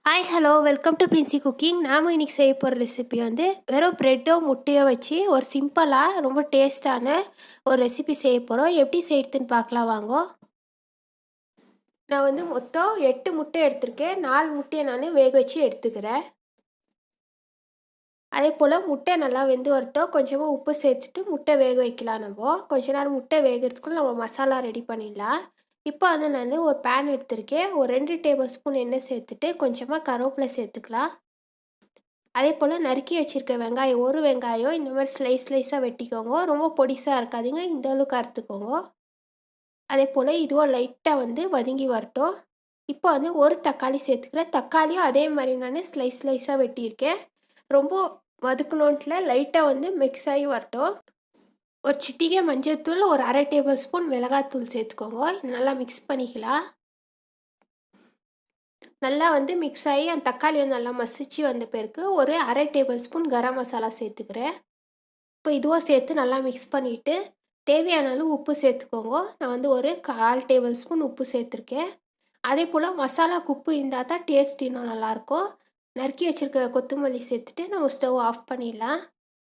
Hi hello welcome to Princy cooking. நாம் இன்றைக்கி செய்ய போகிற ரெசிபி வந்து வெறும் ப்ரெட்டோ முட்டையோ வச்சு ஒரு சிம்பிளாக ரொம்ப டேஸ்டான ஒரு ரெசிபி செய்ய போகிறோம். எப்படி செய்யறதுன்னு பார்க்கலாம் வாங்கோ. நான் வந்து மொத்தம் 8 முட்டை எடுத்திருக்கேன். 4 முட்டையை நான் வேக வச்சு எடுத்துக்கிறேன். அதே போல் முட்டை நல்லா வெந்து வரட்டும். கொஞ்சமாக உப்பு சேர்த்துட்டு முட்டை வேக வைக்கலாம். கொஞ்ச நேரம் முட்டை வேகிறதுக்குள்ள நம்ம மசாலா ரெடி பண்ணிடலாம். இப்போ வந்து நான் ஒரு பேன் எடுத்திருக்கேன். ஒரு 2 டேபிள் ஸ்பூன் எண்ணெய் சேர்த்துட்டு கொஞ்சமாக கருவேப்பிலை சேர்த்துக்கலாம். அதே போல் நறுக்கி வச்சுருக்க வெங்காயம், ஒரு வெங்காயம் இந்த மாதிரி ஸ்லைஸாக வெட்டிக்கோங்க. ரொம்ப பொடிசாக இருக்காதீங்க, இந்த அளவுக்கு அறுத்துக்கோங்க. அதே போல் இதுவும் லைட்டாக வந்து வதங்கி வரட்டும். இப்போ வந்து ஒரு தக்காளி சேர்த்துக்கிறேன். தக்காளியும் அதே மாதிரி நான் ஸ்லைஸாக வெட்டியிருக்கேன். ரொம்ப வதக்கணுன்ட்டுல லைட்டாக வந்து மிக்ஸ் ஆகி வரட்டும். ஒரு சிட்டிகை மஞ்சள்தூள், ஒரு அரை டேபிள் ஸ்பூன் மிளகாத்தூள் சேர்த்துக்கோங்க. நல்லா மிக்ஸ் பண்ணிக்கலாம். நல்லா வந்து மிக்ஸ் ஆகி அந்த தக்காளி வந்து நல்லா மசிச்சு வந்த பிறகு ஒரு அரை டேபிள் ஸ்பூன் கரம் மசாலா சேர்த்துக்கிறேன். இப்போ இதுவும் சேர்த்து நல்லா மிக்ஸ் பண்ணிவிட்டு தேவையான அளவு உப்பு சேர்த்துக்கோங்க. நான் வந்து ஒரு 1/4 டேபிள் ஸ்பூன் உப்பு சேர்த்துருக்கேன். அதே போல் மசாலாக்கு உப்பு இருந்தால் தான் டேஸ்ட் இன்னும் நல்லாயிருக்கும். நறுக்கி வச்சுருக்க கொத்தமல்லி சேர்த்துட்டு நம்ம ஸ்டவ் ஆஃப் பண்ணிடலாம்.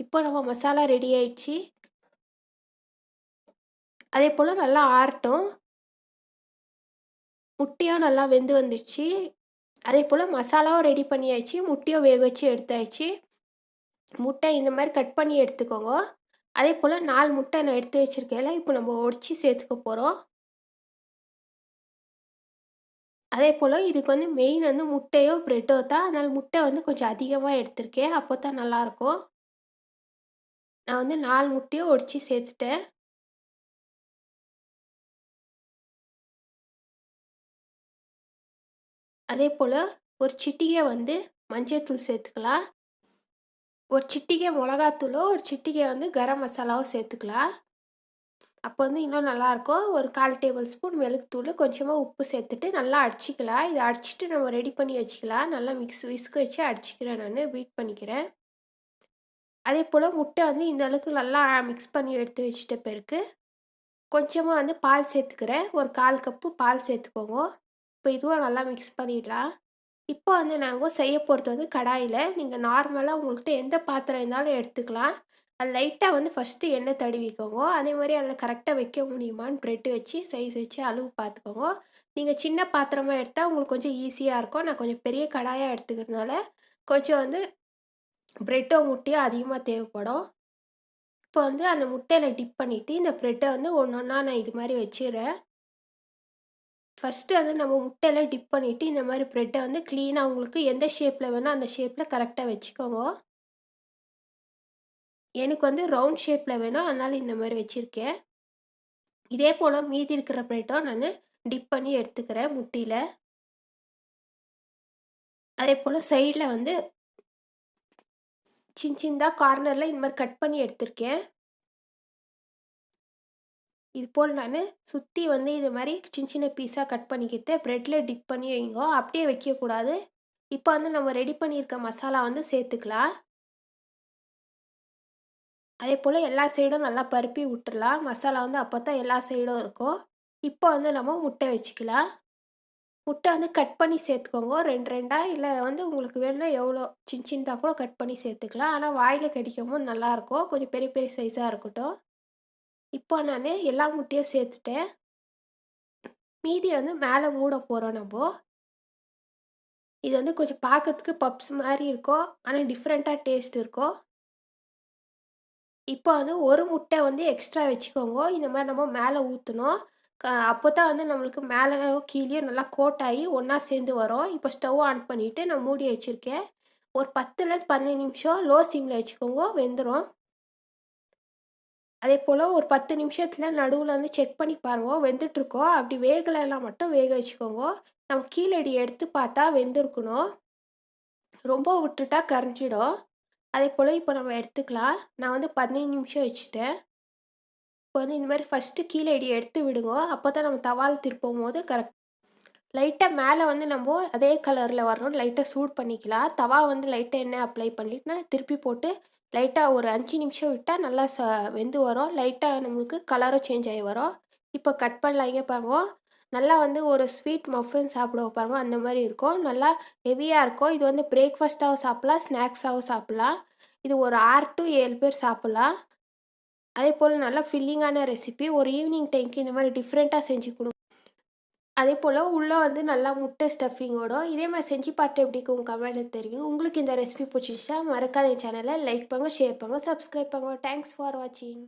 இப்போ நம்ம மசாலா ரெடி ஆயிடுச்சு. அதே போல் நல்லா ஆறட்டும். முட்டையும் நல்லா வெந்து வந்துடுச்சு. அதே போல் மசாலாவும் ரெடி பண்ணியாச்சு. முட்டையும் வேக வச்சு எடுத்தாச்சு. முட்டை இந்த மாதிரி கட் பண்ணி எடுத்துக்கோங்க. அதே போல் 4 முட்டை நான் எடுத்து வச்சுருக்கேன்ல, இப்போ நம்ம உடச்சி சேர்த்துக்க போகிறோம். அதே போல் இதுக்கு வந்து மெயின் வந்து முட்டையோ ப்ரெட்டோ தான். அதனால் முட்டை வந்து கொஞ்சம் அதிகமாக எடுத்திருக்கேன். அப்போ தான் நல்லாயிருக்கும். நான் வந்து 4 முட்டையும் உடச்சி சேர்த்துட்டேன். அதே போல் ஒரு சிட்டிகை வந்து மஞ்சள்தூள் சேர்த்துக்கலாம். ஒரு சிட்டிகை மிளகாத்தூளோ, ஒரு சிட்டிகை வந்து கரம் மசாலாவோ சேர்த்துக்கலாம். அப்போ வந்து இன்னும் நல்லாயிருக்கும். ஒரு 1/4 டேபிள் ஸ்பூன் மிளகுத்தூள், கொஞ்சமாக உப்பு சேர்த்துட்டு நல்லா அடிச்சிக்கலாம். இதை அடிச்சுட்டு நம்ம ரெடி பண்ணி வச்சுக்கலாம். நல்லா விஸ்க் வச்சு அடிச்சிக்கிறேன், நான் பீட் பண்ணிக்கிறேன். அதே போல் முட்டை வந்து இந்த அளவுக்கு நல்லா மிக்ஸ் பண்ணி எடுத்து வச்சுட்ட பிறகு கொஞ்சமாக வந்து பால் சேர்த்துக்கிறேன். ஒரு 1/4 கப்பு பால் சேர்த்துக்கோங்க. இப்போ இதுவும் நல்லா மிக்ஸ் பண்ணிடலாம். இப்போ வந்து நாங்கள் செய்ய போகிறது வந்து கடாயில். நீங்கள் நார்மலாக உங்கள்கிட்ட எந்த பாத்திரம் இருந்தாலும் எடுத்துக்கலாம். அது லைட்டாக வந்து ஃபஸ்ட்டு எண்ணெய் தடவிக்கோங்க. அதே மாதிரி அதில் கரெக்டாக வைக்க முடியுமான்னு ப்ரெட்டு வச்சு சைஸ் வச்சு அளவு பார்த்துக்கோங்க. நீங்கள் சின்ன பாத்திரமாக எடுத்தால் உங்களுக்கு கொஞ்சம் ஈஸியாக இருக்கும். நான் கொஞ்சம் பெரிய கடாயாக எடுத்துக்கிறதுனால கொஞ்சம் வந்து ப்ரெட்டோ முட்டையோ அதிகமாக தேவைப்படும். இப்போ வந்து அந்த முட்டையில் டிப் பண்ணிவிட்டு இந்த ப்ரெட்டை வந்து ஒன்று ஒன்றா நான் இது மாதிரி வச்சிடுறேன். ஃபஸ்ட்டு வந்து நம்ம முட்டையில் டிப் பண்ணிவிட்டு இந்த மாதிரி ப்ரெட்டை வந்து க்ளீனாக உங்களுக்கு எந்த ஷேப்பில் வேணால் அந்த ஷேப்பில் கரெக்டாக வச்சுக்கோங்க. எனக்கு வந்து ரவுண்ட் ஷேப்பில் வேணும், அதனால் இந்த மாதிரி வச்சுருக்கேன். இதே போல் மீதி இருக்கிற ப்ரெட்டும் நான் டிப் பண்ணி எடுத்துக்கிறேன் முட்டையில். அதே போல் சைடில் வந்து சின்னதாக கார்னரில் இந்த மாதிரி கட் பண்ணி எடுத்திருக்கேன். இது போல் நான் சுற்றி வந்து இது மாதிரி சின்ன பீஸாக கட் பண்ணிக்கிட்டு ப்ரெட்டில் டிப் பண்ணி வைங்க. அப்படியே வைக்கக்கூடாது. இப்போ வந்து நம்ம ரெடி பண்ணியிருக்க மசாலா வந்து சேர்த்துக்கலாம். அதே போல் எல்லா சைடும் நல்லா பரப்பி விட்டுறலாம். மசாலா வந்து அப்போ தான் எல்லா சைடும் இருக்கும். இப்போ வந்து நம்ம முட்டை வச்சுக்கலாம். முட்டை வந்து கட் பண்ணி சேர்த்துக்கோங்க. 2 2 இல்லை வந்து உங்களுக்கு வேணும்னா எவ்வளோ சின்னதாக கூட கட் பண்ணி சேர்த்துக்கலாம். ஆனால் வாயில் கடிக்கும்போது நல்லாயிருக்கும். கொஞ்சம் பெரிய பெரிய சைஸாக இருக்கட்டும். இப்போ நான் எல்லா முட்டையும் சேர்த்துட்டேன். மீதி வந்து மேலே மூட போகிறோம் நம்ம. இது வந்து கொஞ்சம் பார்க்கறதுக்கு பப்ஸ் மாதிரி இருக்கும். ஆனால் டிஃப்ரெண்ட்டாக டேஸ்ட் இருக்கும். இப்போ வந்து ஒரு முட்டை வந்து எக்ஸ்ட்ரா வச்சுக்கோங்க. இந்த மாதிரி நம்ம மேலே ஊற்றணும். அப்போ தான் வந்து நம்மளுக்கு மேலேயோ கீழேயோ நல்லா கோட் ஆகி ஒன்றா சேர்ந்து வரும். இப்போ ஸ்டவ் ஆன் பண்ணிவிட்டு நான் மூடி வச்சுருக்கேன். ஒரு 10லேருந்து 15 நிமிஷம் லோ சிம்மில் வச்சுக்கோங்க, வெந்துடும். அதே போல் ஒரு 10 நிமிஷத்தில் நடுவில் வந்து செக் பண்ணி பாருங்க, வெந்துட்டுருக்கோம். அப்படி வேகலைன்னா மட்டும் வேக வச்சுக்கோங்க. நம்ம கீழடி எடுத்து பார்த்தா வெந்திருக்கணும். ரொம்ப விட்டுட்டா கரைஞ்சிடும். அதே போல் இப்போ நம்ம எடுத்துக்கலாம். நான் வந்து 15 நிமிஷம் வச்சுட்டேன். இப்போ வந்து இந்த மாதிரி ஃபஸ்ட்டு கீழடி எடுத்து விடுங்க. அப்போ தான் நம்ம தவால் திருப்பும் போது கரெக்ட். லைட்டாக மேலே வந்து நம்ம அதே கலரில் வரணும். லைட்டாக சூடு பண்ணிக்கலாம். தவா வந்து லைட்டாக எண்ணெய் அப்ளை பண்ணிவிட்டு திருப்பி போட்டு லைட்டாக ஒரு 5 நிமிஷம் விட்டால் நல்லா வெந்து வரும். லைட்டாக நம்மளுக்கு கலரும் சேஞ்ச் ஆகி வரும். இப்போ கட் பண்ணலாம். இங்கே பாருங்க, நல்லா வந்து ஒரு ஸ்வீட் மஃபின் சாப்பிடுவோம் பாருங்க, அந்த மாரி இருக்கும். நல்லா ஹெவியா இருக்கும். இது வந்து பிரேக்ஃபாஸ்ட்டாவும் சாப்பிடலாம், ஸ்நாக்ஸாவும் சாப்பிடலாம். இது ஒரு 6 டூ 7 பேர் சாப்பிடலாம். அதேபோல நல்லா ஃபில்லிங்கான ரெசிபி. ஒரு ஈவினிங் டைம்க்கு இந்த மாரி டிஃப்ரெண்ட்டா செஞ்சு அதேபோல உள்ள வந்து நல்லா முட்டை ஸ்டஃபிங்கோட இதே மாரி செஞ்சு பார்த்துட்டு எப்படி இருக்கு உங்க கமெண்ட்ல தெரியும். உங்களுக்கு இந்த ரெசிபி பிடிச்சிருந்துச்சா மறக்காத என் சேனலை லைக் பண்ணுங்க, ஷேர் பண்ணுங்க, சப்ஸ்கிரைப் பண்ணுங்க. தேங்க்ஸ் ஃபார் வாட்சிங்.